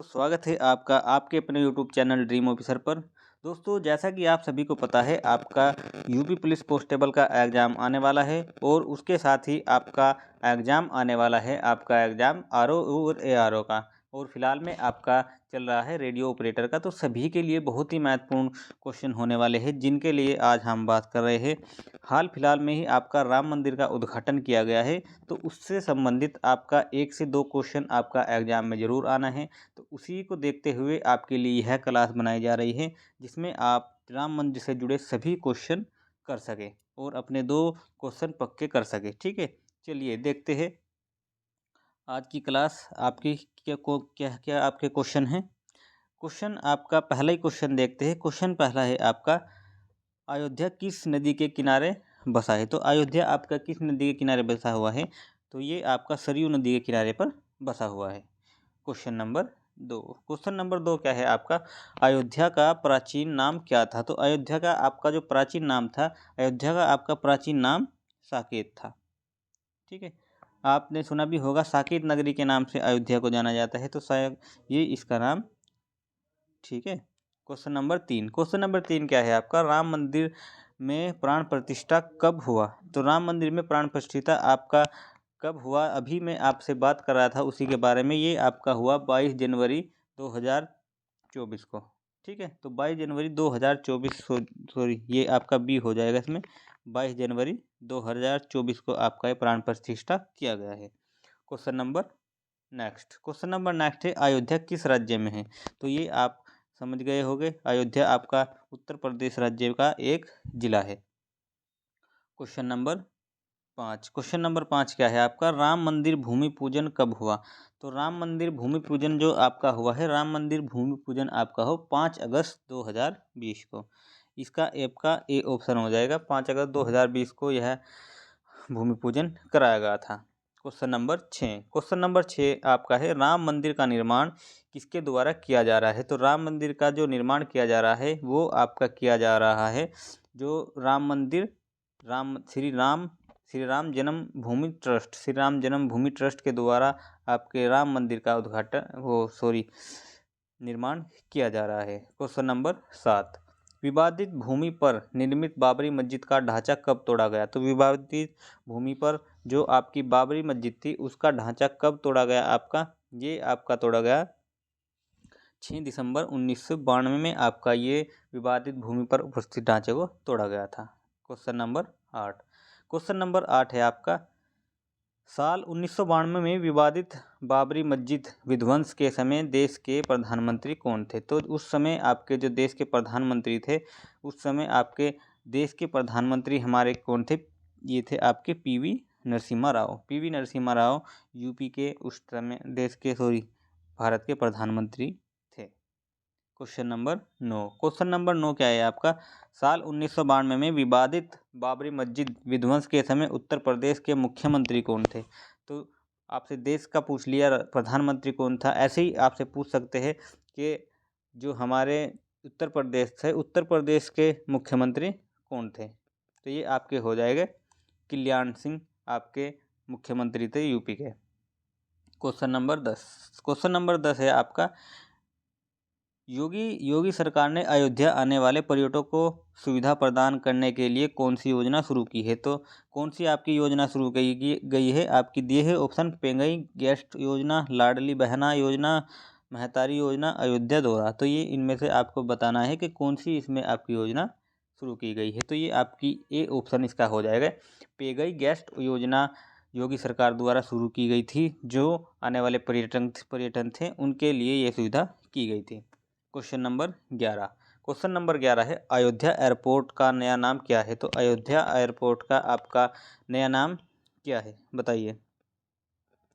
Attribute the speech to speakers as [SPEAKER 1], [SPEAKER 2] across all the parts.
[SPEAKER 1] स्वागत है आपका आपके अपने यूट्यूब चैनल ड्रीम ऑफिसर पर। दोस्तों, जैसा कि आप सभी को पता है, आपका यूपी पुलिस कांस्टेबल का एग्ज़ाम आने वाला है और उसके साथ ही आपका एग्ज़ाम आने वाला है, आपका एग्ज़ाम आरओ और एआरओ का। और फिलहाल में आपका चल रहा है रेडियो ऑपरेटर का। तो सभी के लिए बहुत ही महत्वपूर्ण क्वेश्चन होने वाले हैं, जिनके लिए आज हम बात कर रहे हैं। हाल फिलहाल में ही आपका राम मंदिर का उद्घाटन किया गया है, तो उससे संबंधित आपका 1 से 2 क्वेश्चन आपका एग्ज़ाम में ज़रूर आना है। तो उसी को देखते हुए आपके लिए यह क्लास बनाई जा रही है, जिसमें आप राम मंदिर से जुड़े सभी क्वेश्चन कर सकें और अपने 2 क्वेश्चन पक्के कर सकें। ठीक है, चलिए देखते हैं आज की क्लास आपकी क्या क्या आपके क्वेश्चन हैं। क्वेश्चन आपका पहला ही क्वेश्चन देखते हैं। क्वेश्चन पहला है आपका, अयोध्या किस नदी के किनारे बसा है? तो अयोध्या आपका किस नदी के किनारे बसा हुआ है? तो ये आपका सरयू नदी के किनारे पर बसा हुआ है। Question number 2। क्वेश्चन नंबर 2 क्या है आपका, अयोध्या का प्राचीन नाम क्या था? तो अयोध्या का आपका जो प्राचीन नाम था, अयोध्या का आपका प्राचीन नाम साकेत था। ठीक है, आपने सुना भी होगा साकेत नगरी के नाम से अयोध्या को जाना जाता है, तो शायद ये इसका नाम। ठीक है, क्वेश्चन नंबर 3। क्वेश्चन नंबर 3 क्या है आपका, राम मंदिर में प्राण प्रतिष्ठा कब हुआ? तो राम मंदिर में प्राण प्रतिष्ठा आपका कब हुआ? अभी मैं आपसे बात कर रहा था उसी के बारे में। ये आपका हुआ 22 जनवरी 2024 को। ठीक है, तो 22 जनवरी 2024 सॉरी, ये आपका बी हो जाएगा इसमें। 22 जनवरी 2024 को आपका ये प्राण प्रतिष्ठा किया गया है। क्वेश्चन नंबर नेक्स्ट है, अयोध्या किस राज्य में है? तो ये आप समझ गए होंगे, अयोध्या आपका उत्तर प्रदेश राज्य का एक जिला है। क्वेश्चन नंबर 5 क्या है आपका, राम मंदिर भूमि पूजन कब हुआ? तो राम मंदिर भूमि पूजन जो आपका हुआ है, राम मंदिर भूमि पूजन आपका हो 5 अगस्त 2020 को। इसका आपका ए ऑप्शन हो जाएगा। 5 अगस्त 2020 को यह भूमि पूजन कराया गया था। क्वेश्चन नंबर 6 आपका है, राम मंदिर का निर्माण किसके द्वारा किया जा रहा है? तो राम मंदिर का जो निर्माण किया जा रहा है, वो आपका किया जा रहा है जो राम मंदिर श्री राम जन्मभूमि ट्रस्ट के द्वारा आपके राम मंदिर का निर्माण किया जा रहा है। क्वेश्चन नंबर 7, विवादित भूमि पर निर्मित बाबरी मस्जिद का ढांचा कब तोड़ा गया? तो विवादित भूमि पर जो आपकी बाबरी मस्जिद थी, उसका ढांचा कब तोड़ा गया आपका? ये आपका तोड़ा गया 6 दिसंबर 1992 में। आपका ये विवादित भूमि पर उपस्थित ढांचे को तोड़ा गया था। क्वेश्चन नंबर 8 है आपका, साल 1992 में विवादित बाबरी मस्जिद विध्वंस के समय देश के प्रधानमंत्री कौन थे? तो उस समय आपके जो देश के प्रधानमंत्री थे, उस समय आपके देश के प्रधानमंत्री हमारे कौन थे? ये थे आपके पीवी नरसिम्हा राव यूपी के उस समय भारत के प्रधानमंत्री थे। क्वेश्चन नंबर 9 क्या है आपका, साल 1992 में विवादित बाबरी मस्जिद विध्वंस के समय उत्तर प्रदेश के मुख्यमंत्री कौन थे? तो आपसे देश का पूछ लिया, प्रधानमंत्री कौन था। ऐसे ही आपसे पूछ सकते हैं कि जो हमारे उत्तर प्रदेश थे, उत्तर प्रदेश के मुख्यमंत्री कौन थे? तो ये आपके हो जाएगा कल्याण सिंह, आपके मुख्यमंत्री थे यूपी के। क्वेश्चन नंबर 10 है आपका, योगी सरकार ने अयोध्या आने वाले पर्यटकों को सुविधा प्रदान करने के लिए कौन सी योजना शुरू की है? तो कौन सी आपकी योजना शुरू गई है? आपकी दिए है ऑप्शन, पेंगई गेस्ट योजना, लाडली बहना योजना, महतारी योजना, अयोध्या दौरा। तो ये इनमें से आपको बताना है कि कौन सी इसमें आपकी योजना शुरू की गई है। तो ये आपकी ए ऑप्शन इसका हो जाएगा। पेंगई गेस्ट योजना योगी सरकार द्वारा शुरू की गई थी, जो आने वाले पर्यटन थे उनके लिए ये सुविधा की गई थी। क्वेश्चन नंबर 11 है, अयोध्या एयरपोर्ट का नया नाम क्या है? तो अयोध्या एयरपोर्ट का आपका नया नाम क्या है, बताइए।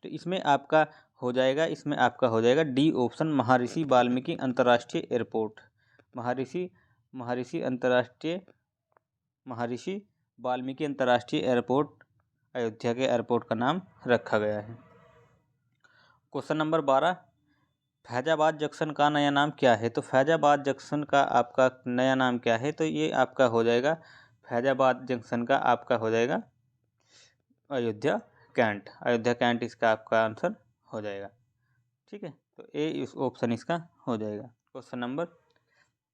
[SPEAKER 1] तो इसमें आपका हो जाएगा डी ऑप्शन, महर्षि वाल्मीकि अंतर्राष्ट्रीय एयरपोर्ट। महर्षि वाल्मीकि अंतर्राष्ट्रीय एयरपोर्ट अयोध्या के एयरपोर्ट का नाम रखा गया है। क्वेश्चन नंबर 12, फैजाबाद जंक्शन का नया नाम क्या है? तो फैजाबाद जंक्शन का आपका नया नाम क्या है? तो ये आपका हो जाएगा, फैजाबाद जंक्शन का आपका हो जाएगा अयोध्या कैंट इसका आपका आंसर हो जाएगा। ठीक है, तो ए इस ऑप्शन इसका हो जाएगा। क्वेश्चन नंबर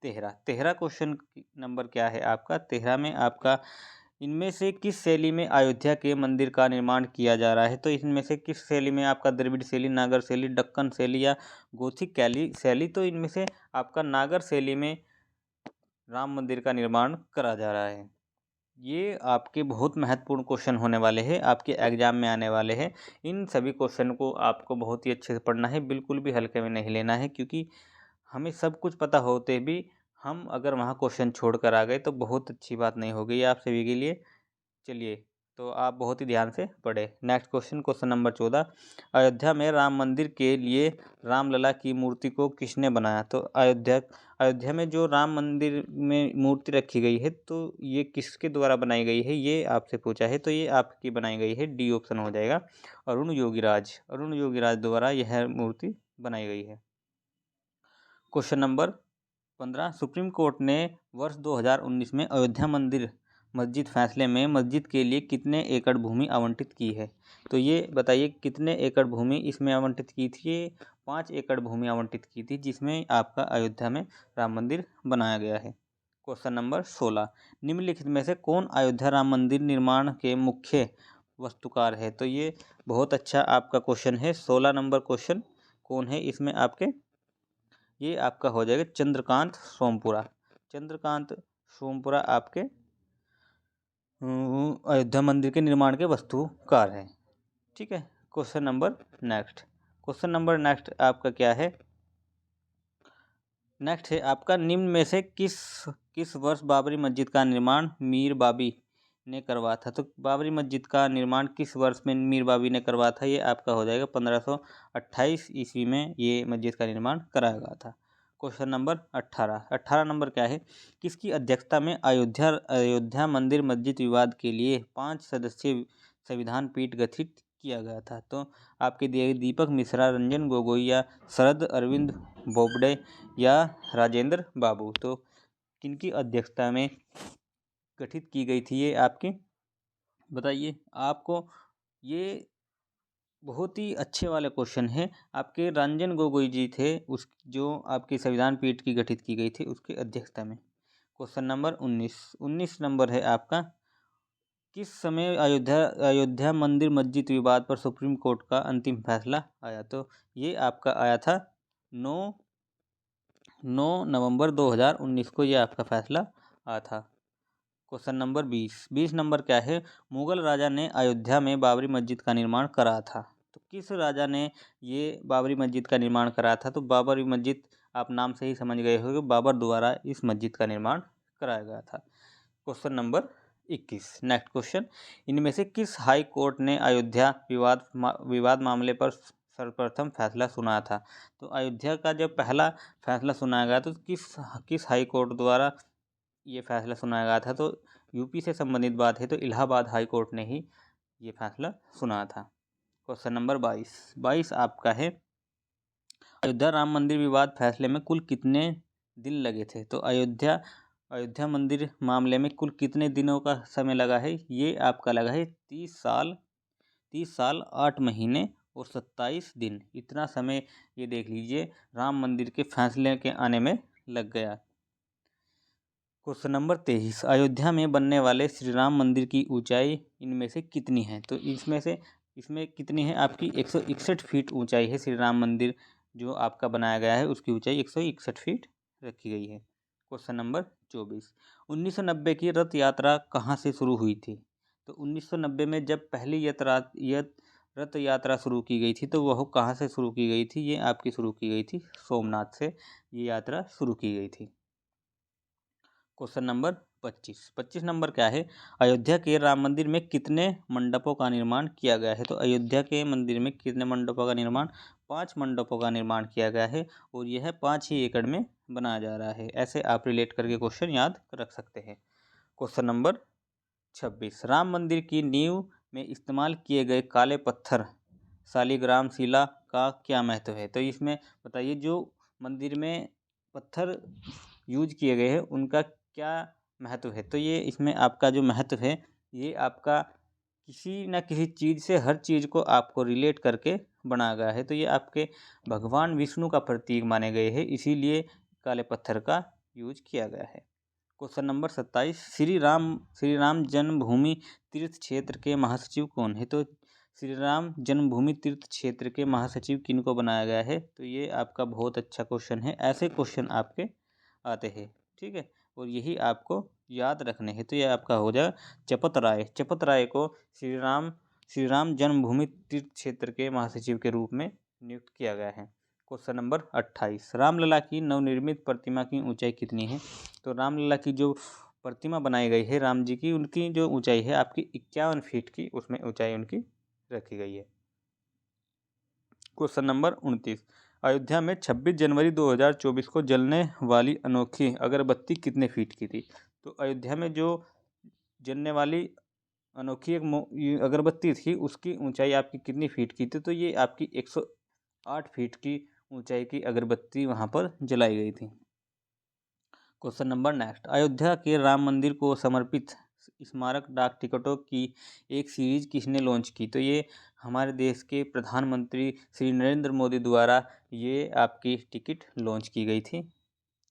[SPEAKER 1] 13 क्वेश्चन नंबर क्या है आपका 13 में आपका इनमें से किस शैली में अयोध्या के मंदिर का निर्माण किया जा रहा है। तो इनमें से किस शैली में आपका द्रविड़ शैली, नागर शैली, दक्कन शैली या गोथिक कैली शैली। तो इनमें से आपका नागर शैली में राम मंदिर का निर्माण करा जा रहा है। ये आपके बहुत महत्वपूर्ण क्वेश्चन होने वाले हैं, आपके एग्जाम में आने वाले हैं। इन सभी क्वेश्चन को आपको बहुत ही अच्छे से पढ़ना है, बिल्कुल भी हल्के में नहीं लेना है, क्योंकि हमें सब कुछ पता होते भी हम अगर वहाँ क्वेश्चन छोड़ कर आ गए तो बहुत अच्छी बात नहीं होगी आप सभी के लिए। चलिए, तो आप बहुत ही ध्यान से पढ़े। Next question, question number 14, Ayodhya में राम मंदिर के लिए रामलला की मूर्ति को किसने बनाया। तो अयोध्या में जो राम मंदिर में मूर्ति रखी गई है तो ये किसके द्वारा बनाई गई है, ये आपसे पूछा है। तो ये आपकी बनाई गई है, डी ऑप्शन हो जाएगा, अरुण योगीराज द्वारा यह मूर्ति बनाई गई है। क्वेश्चन नंबर 15, सुप्रीम कोर्ट ने वर्ष 2019 में अयोध्या मंदिर मस्जिद फैसले में मस्जिद के लिए कितने एकड़ भूमि आवंटित की है। तो ये बताइए कितने एकड़ भूमि इसमें आवंटित की थी। ये 5 एकड़ भूमि आवंटित की थी, जिसमें आपका अयोध्या में राम मंदिर बनाया गया है। क्वेश्चन नंबर 16, निम्नलिखित में से कौन अयोध्या राम मंदिर निर्माण के मुख्य वास्तुकार है। तो ये बहुत अच्छा आपका क्वेश्चन है। 16 नंबर क्वेश्चन कौन है इसमें आपके, ये आपका हो जाएगा चंद्रकांत सोमपुरा आपके अयोध्या मंदिर के निर्माण के वास्तुकार हैं। ठीक है। क्वेश्चन नंबर नेक्स्ट आपका क्या है, नेक्स्ट है आपका निम्न में से किस वर्ष बाबरी मस्जिद का निर्माण मीर बाबी ने करवाया था। तो बाबरी मस्जिद का निर्माण किस वर्ष में मीर बाबी ने करवाया था, ये आपका हो जाएगा 1528 ईस्वी में ये मस्जिद का निर्माण कराया गया था। क्वेश्चन नंबर 18 नंबर क्या है, किसकी अध्यक्षता में अयोध्या मंदिर मस्जिद विवाद के लिए 5 सदस्यीय संविधान पीठ गठित किया गया था। तो आपके दिए दीपक मिश्रा, रंजन गोगोई या शरद अरविंद बोबडे या राजेंद्र बाबू। तो किनकी अध्यक्षता में गठित की गई थी ये आपकी, बताइए। आपको ये बहुत ही अच्छे वाले क्वेश्चन है। आपके रंजन गोगोई जी थे, उस जो आपकी संविधान पीठ की गठित की गई थी उसकी अध्यक्षता में। क्वेश्चन नंबर 19 नंबर है आपका, किस समय अयोध्या मंदिर मस्जिद विवाद पर सुप्रीम कोर्ट का अंतिम फैसला आया। तो ये आपका आया था 9 नवंबर 2019 को ये आपका फैसला आया था। क्वेश्चन नंबर 20 नंबर क्या है, मुगल राजा ने अयोध्या में बाबरी मस्जिद का निर्माण करा था। तो किस राजा ने ये बाबरी मस्जिद का निर्माण करा था। तो बाबरी मस्जिद आप नाम से ही समझ गए हो कि बाबर द्वारा इस मस्जिद का निर्माण कराया गया था। क्वेश्चन नंबर 21, नेक्स्ट क्वेश्चन, इनमें से किस हाई कोर्ट ने अयोध्या विवाद मामले पर सर्वप्रथम फैसला सुनाया था। तो अयोध्या का जब पहला फैसला सुनाया गया तो किस हाई कोर्ट द्वारा ये फैसला सुनाया गया था। तो यूपी से संबंधित बात है तो इलाहाबाद हाई कोर्ट ने ही ये फैसला सुनाया था। क्वेश्चन नंबर 22 आपका है, अयोध्या राम मंदिर विवाद फैसले में कुल कितने दिन लगे थे। तो अयोध्या मंदिर मामले में कुल कितने दिनों का समय लगा है, ये आपका लगा है 30 साल 8 महीने और 27 दिन। इतना समय ये देख लीजिए राम मंदिर के फैसले के आने में लग गया। क्वेश्चन नंबर 23, अयोध्या में बनने वाले श्री राम मंदिर की ऊंचाई इनमें से कितनी है। तो इसमें कितनी है आपकी 161 फीट ऊंचाई है। श्री राम मंदिर जो आपका बनाया गया है उसकी ऊंचाई 161 फीट रखी गई है। क्वेश्चन नंबर 24, 1990 की रथ यात्रा कहाँ से शुरू हुई थी। तो 1990 में जब पहली रथ यात्रा शुरू की गई थी तो वह कहाँ से शुरू की गई थी, ये आपकी शुरू की गई थी सोमनाथ से ये यात्रा शुरू की गई थी। क्वेश्चन नंबर 25 नंबर क्या है, अयोध्या के राम मंदिर में कितने मंडपों का निर्माण किया गया है। तो अयोध्या के मंदिर में कितने मंडपों का निर्माण, 5 मंडपों का निर्माण किया गया है और यह 5 ही एकड़ में बनाया जा रहा है। ऐसे आप रिलेट करके क्वेश्चन याद रख सकते हैं। क्वेश्चन नंबर 26, राम मंदिर की नींव में इस्तेमाल किए गए काले पत्थर शालिग्राम शिला का क्या महत्व है। तो इसमें बताइए जो मंदिर में पत्थर यूज किए गए हैं उनका क्या महत्व है। तो ये इसमें आपका जो महत्व है ये आपका किसी न किसी चीज़ से हर चीज़ को आपको रिलेट करके बनाया गया है? तो ये आपके भगवान विष्णु का प्रतीक माने गए हैं, इसीलिए काले पत्थर का यूज किया गया है। क्वेश्चन नंबर 27, श्री राम जन्मभूमि तीर्थ क्षेत्र के महासचिव कौन है? तो श्री राम जन्मभूमि तीर्थ क्षेत्र के महासचिव किनको बनाया गया है? तो ये आपका बहुत अच्छा क्वेश्चन है, ऐसे क्वेश्चन आपके आते हैं, ठीक है, और यही आपको याद रखने हैं। तो ये आपका हो जाए चपत राय को श्री राम जन्मभूमि तीर्थ क्षेत्र के महासचिव के रूप में नियुक्त किया गया है। क्वेश्चन नंबर 28, रामलला की नवनिर्मित प्रतिमा की ऊंचाई कितनी है? तो रामलला की जो प्रतिमा बनाई गई है राम जी की, उनकी जो ऊंचाई है आपकी 51 फीट की, उसमें ऊंचाई उनकी रखी गई है। क्वेश्चन नंबर 29, अयोध्या में 26 जनवरी 2024 को जलने वाली अनोखी अगरबत्ती कितने फीट की थी? तो अयोध्या में जो जलने वाली अनोखी एक अगरबत्ती थी, उसकी ऊंचाई आपकी कितनी फीट की थी? तो ये आपकी 108 फीट की ऊंचाई की अगरबत्ती वहां पर जलाई गई थी। क्वेश्चन नंबर नेक्स्ट, अयोध्या के राम मंदिर को समर्पित स्मारक डाक टिकटों की एक सीरीज किसने लॉन्च की? तो ये हमारे देश के प्रधानमंत्री श्री नरेंद्र मोदी द्वारा ये आपकी टिकट लॉन्च की गई थी।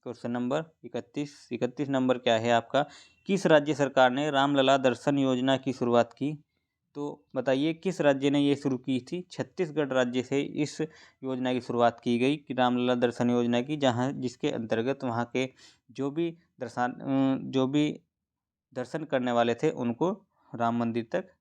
[SPEAKER 1] क्वेश्चन नंबर 31 नंबर क्या है आपका, किस राज्य सरकार ने रामलला दर्शन योजना की शुरुआत की? तो बताइए किस राज्य ने ये शुरू की थी? छत्तीसगढ़ राज्य से इस योजना की शुरुआत की गई कि रामलला दर्शन योजना की, जहां जिसके अंतर्गत वहां के जो भी दर्शन करने वाले थे उनको राम मंदिर तक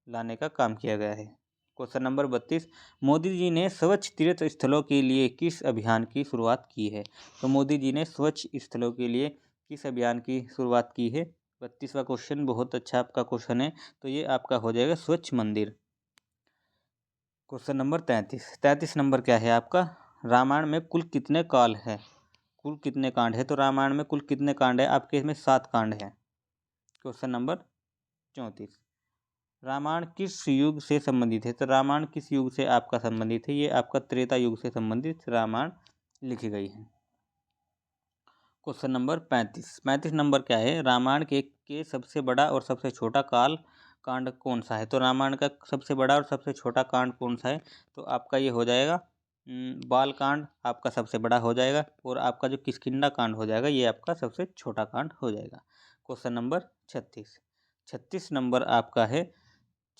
[SPEAKER 1] लाने का काम किया गया है। क्वेश्चन नंबर 32, मोदी जी ने स्वच्छ तीर्थ स्थलों के लिए किस अभियान की शुरुआत की है? तो मोदी जी ने स्वच्छ स्थलों के लिए किस अभियान की शुरुआत की है? 32वां क्वेश्चन बहुत अच्छा आपका क्वेश्चन है, तो ये आपका हो जाएगा स्वच्छ मंदिर। क्वेश्चन नंबर 33 नंबर क्या है आपका, रामायण में कुल कितने काल है? कुल कितने कांड है? तो रामायण में कुल कितने कांड है आपके? इसमें 7 कांड है। क्वेश्चन नंबर 34, रामायण किस युग से संबंधित है? तो रामायण किस युग से आपका संबंधित है? ये आपका त्रेता युग से संबंधित रामायण लिखी गई है। क्वेश्चन नंबर 35 नंबर क्या है, रामायण के सबसे बड़ा और सबसे छोटा काल कांड कौन सा है? तो रामायण का सबसे बड़ा और सबसे छोटा कांड कौन सा है? तो आपका ये हो जाएगा बाल कांड आपका सबसे बड़ा हो जाएगा, और आपका जो किष्किंधा कांड हो जाएगा ये आपका सबसे छोटा कांड हो जाएगा। क्वेश्चन नंबर 36 नंबर आपका है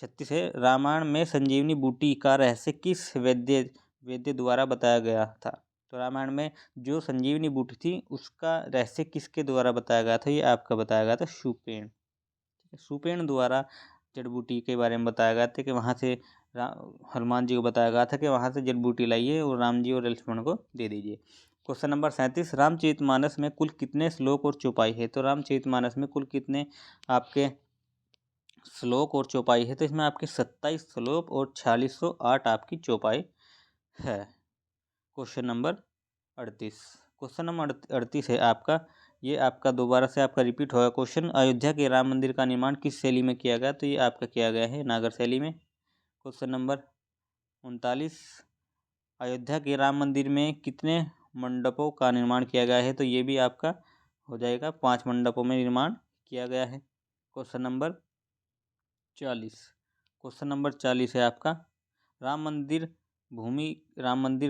[SPEAKER 1] 36 है, रामायण में संजीवनी बूटी का रहस्य किस वैद्य द्वारा बताया गया था? तो रामायण में जो संजीवनी बूटी थी उसका रहस्य किसके द्वारा बताया गया था? ये आपका बताया गया था शूपेण। शूपेण द्वारा जड़ बूटी के बारे में बताया गया था कि वहाँ से हनुमान जी को बताया गया था कि वहाँ से जड़ बूटी लाइए और राम जी और लक्ष्मण को दे दीजिए। क्वेश्चन नंबर 37, रामचरितमानस में कुल कितने श्लोक और चौपाई है? तो रामचरितमानस में कुल कितने आपके श्लोक और चौपाई है? तो इसमें आपके 27 श्लोक और 4608 आपकी चौपाई है। क्वेश्चन नंबर 38 है आपका, ये आपका दोबारा से आपका रिपीट होगा क्वेश्चन, अयोध्या के राम मंदिर का निर्माण किस शैली में किया गया? तो ये आपका किया गया है नागर शैली में। क्वेश्चन नंबर 39, अयोध्या के राम मंदिर में कितने मंडपों का निर्माण किया गया है? तो ये भी आपका हो जाएगा 5 मंडपों में निर्माण किया गया है। क्वेश्चन नंबर 40 है आपका, राम मंदिर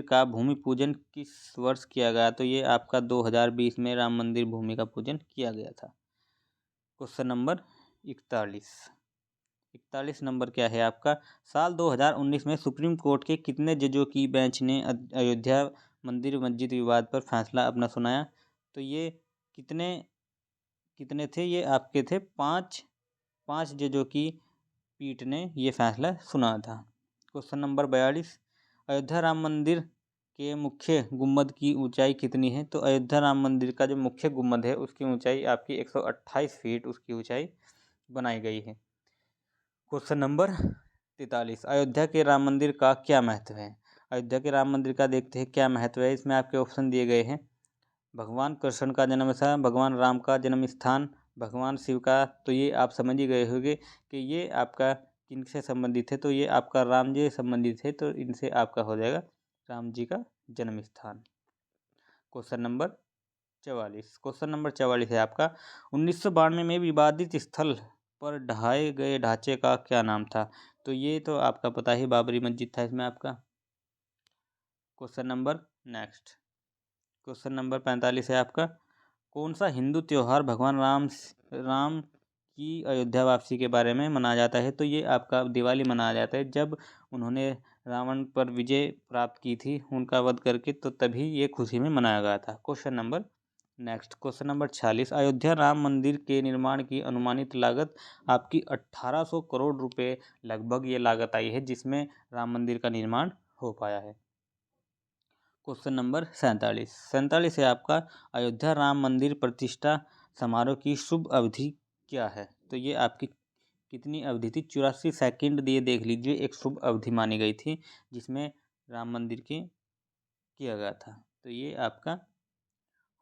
[SPEAKER 1] का भूमि पूजन किस वर्ष किया गया? तो ये आपका 2020 में राम मंदिर भूमि का पूजन किया गया था। क्वेश्चन नंबर 41 नंबर क्या है आपका, साल 2019 में सुप्रीम कोर्ट के कितने जजों की बेंच ने अयोध्या मंदिर मस्जिद विवाद पर फैसला अपना सुनाया? तो ये कितने थे? ये आपके थे 5 जजों की पीठ ने ये फैसला सुना था। क्वेश्चन नंबर 42, अयोध्या राम मंदिर के मुख्य गुम्बद की ऊंचाई कितनी है? तो अयोध्या राम मंदिर का जो मुख्य गुम्बद है उसकी ऊंचाई आपकी 128 फीट उसकी ऊंचाई बनाई गई है। क्वेश्चन नंबर 43, अयोध्या के राम मंदिर का क्या महत्व है? अयोध्या के राम मंदिर का देखते हैं क्या महत्व है। इसमें आपके ऑप्शन दिए गए हैं, भगवान कृष्ण का जन्म स्थान, भगवान राम का जन्म स्थान, भगवान शिव का। तो ये आप समझ ही गए होंगे कि ये आपका किन से संबंधित है। तो ये आपका राम जी से संबंधित है, तो इनसे आपका हो जाएगा राम जी का जन्म स्थान। क्वेश्चन नंबर 44 है आपका, 1992 में विवादित स्थल पर ढाए गए ढांचे का क्या नाम था? तो ये तो आपका पता ही बाबरी मस्जिद था इसमें आपका। Question number next, question number 45 है आपका, कौन सा हिंदू त्यौहार भगवान राम की अयोध्या वापसी के बारे में मनाया जाता है? तो ये आपका दिवाली मनाया जाता है, जब उन्होंने रावण पर विजय प्राप्त की थी उनका वध करके, तो तभी ये खुशी में मनाया गया था। Question number next, question number 46, Ayodhya Ram मंदिर के निर्माण की अनुमानित लागत आपकी 1800 करोड़ रुपए लगभग ये लागत आई है, जिसमें राम मंदिर का निर्माण हो पाया है। क्वेश्चन नंबर 47 है आपका, अयोध्या राम मंदिर प्रतिष्ठा समारोह की शुभ अवधि क्या है? तो ये आपकी कितनी अवधि थी? 84 सेकंड दिए, देख लीजिए, एक शुभ अवधि मानी गई थी जिसमें राम मंदिर के किया गया था। तो ये आपका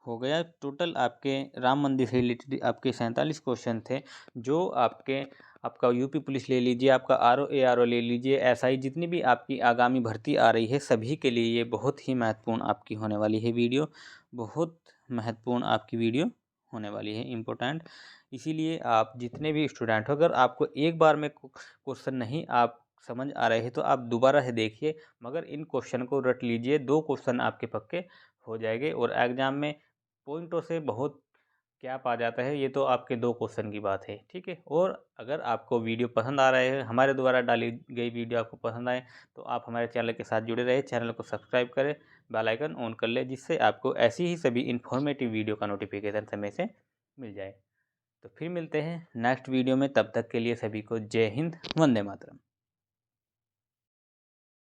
[SPEAKER 1] हो गया टोटल आपके राम मंदिर से रिलेटेड आपके 47 क्वेश्चन थे, जो आपका यूपी पुलिस ले लीजिए, आपका ARO ले लीजिए, SI, जितनी भी आपकी आगामी भर्ती आ रही है सभी के लिए ये बहुत ही महत्वपूर्ण आपकी होने वाली है वीडियो, बहुत महत्वपूर्ण आपकी वीडियो होने वाली है, इम्पोर्टेंट। इसीलिए आप जितने भी स्टूडेंट हो, अगर आपको एक बार में क्वेश्चन नहीं आप समझ आ रहे हैं तो आप दोबारा से देखिए, मगर इन क्वेश्चन को रट लीजिए, 2 क्वेश्चन आपके पक्के हो जाएंगे। और एग्जाम में पॉइंटों से बहुत क्या पा जाता है, ये तो आपके 2 क्वेश्चन की बात है, ठीक है। और अगर आपको वीडियो पसंद आ रहे हैं, हमारे द्वारा डाली गई वीडियो आपको पसंद आए, तो आप हमारे चैनल के साथ जुड़े रहे, चैनल को सब्सक्राइब करें, बेल आइकन ऑन कर ले, जिससे आपको ऐसी ही सभी इन्फॉर्मेटिव वीडियो का नोटिफिकेशन समय से मिल जाए। तो फिर मिलते हैं नेक्स्ट वीडियो में, तब तक के लिए सभी को जय हिंद, वंदे मातरम।